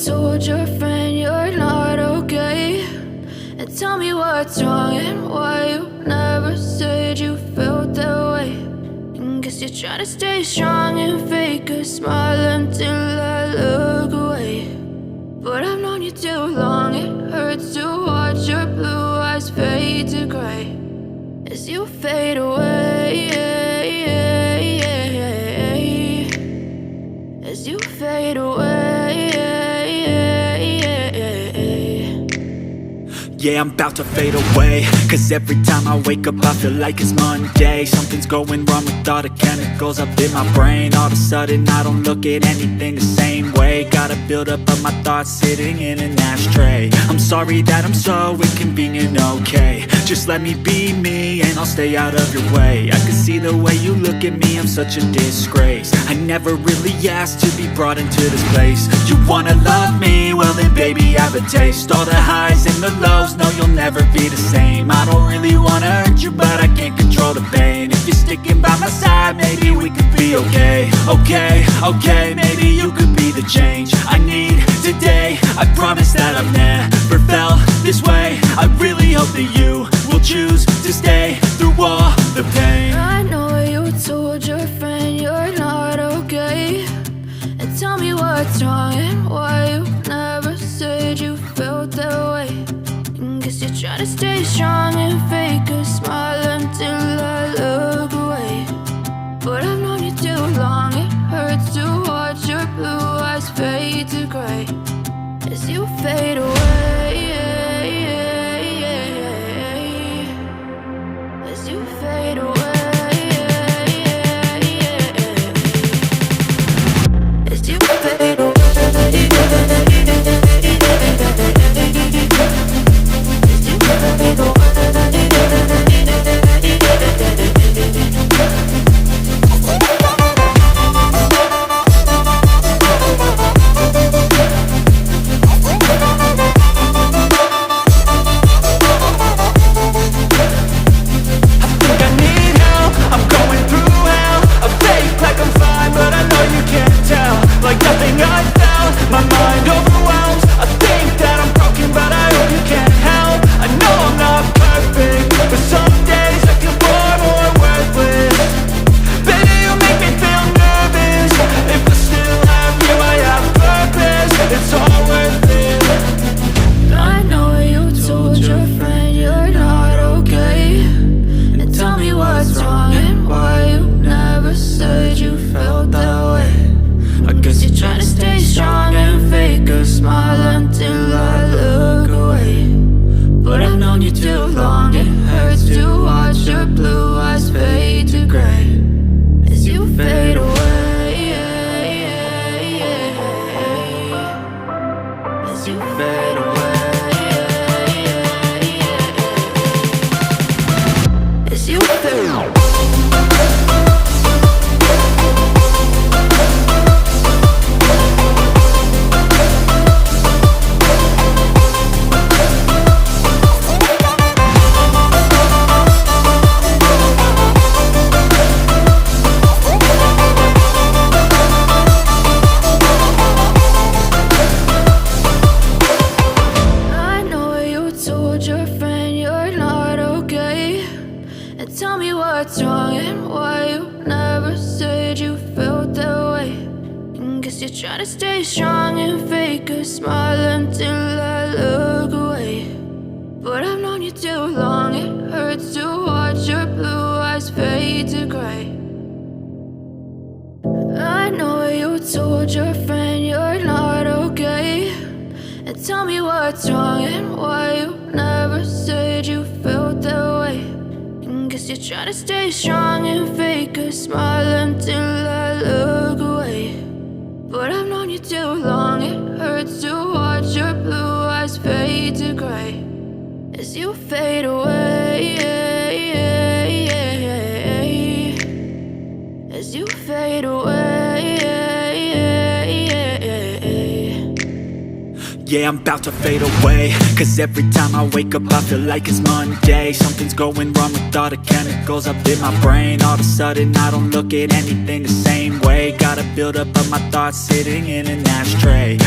told your friend you're not okay, and tell me what's wrong and why you never said you felt that way. And guess you're trying to stay strong and fake a smile until I look away. But I've known you too long, it hurts to watch your blue eyes fade to gray as you fade away, as you fade away. Yeah, I'm about to fade away, cause every time I wake up I feel like it's Monday. Something's going wrong with all the chemicals up in my brain. All of a sudden I don't look at anything the same way. Gotta build up of my thoughts sitting in an ashtray. I'm sorry that I'm so inconvenient, okay. Just let me be me and I'll stay out of your way. I can see the way you look at me, I'm such a disgrace. I never really asked to be brought into this place. You wanna love me? Well then baby I have a taste. All the highs and the lows, no you'll never be the same. I don't really wanna hurt you but I can't control the pain. If you're sticking by my side maybe we could be okay. Okay, maybe you could be the change I need today. I promise that I've never felt this way. I really hope that you will choose to stay through all the pain. I know you told your friend you're not okay, and tell me what's wrong and why you never said you felt that way. And guess you're trying to stay strong and fake a smile until I look away. But I've known you too long, it hurts to watch your blue eyes fade to gray as you fade away, as you fade away, as you fade away. Tell me what's wrong and why you never said you felt that way. And guess you're trying to stay strong and fake a smile until I look away. But I've known you too long, it hurts to watch your blue eyes fade to gray. I know you told your friend you're not okay, and tell me what's wrong and why you never said you felt that way. Guess you're trying to stay strong and fake a smile until I look away. But I've known you too long, it hurts to watch your blue eyes fade to gray as you fade away, as you fade away. Yeah, I'm about to fade away, cause every time I wake up I feel like it's Monday. Something's going wrong with all the chemicals up in my brain. All of a sudden I don't look at anything the same way. Gotta build up of my thoughts sitting in an ashtray.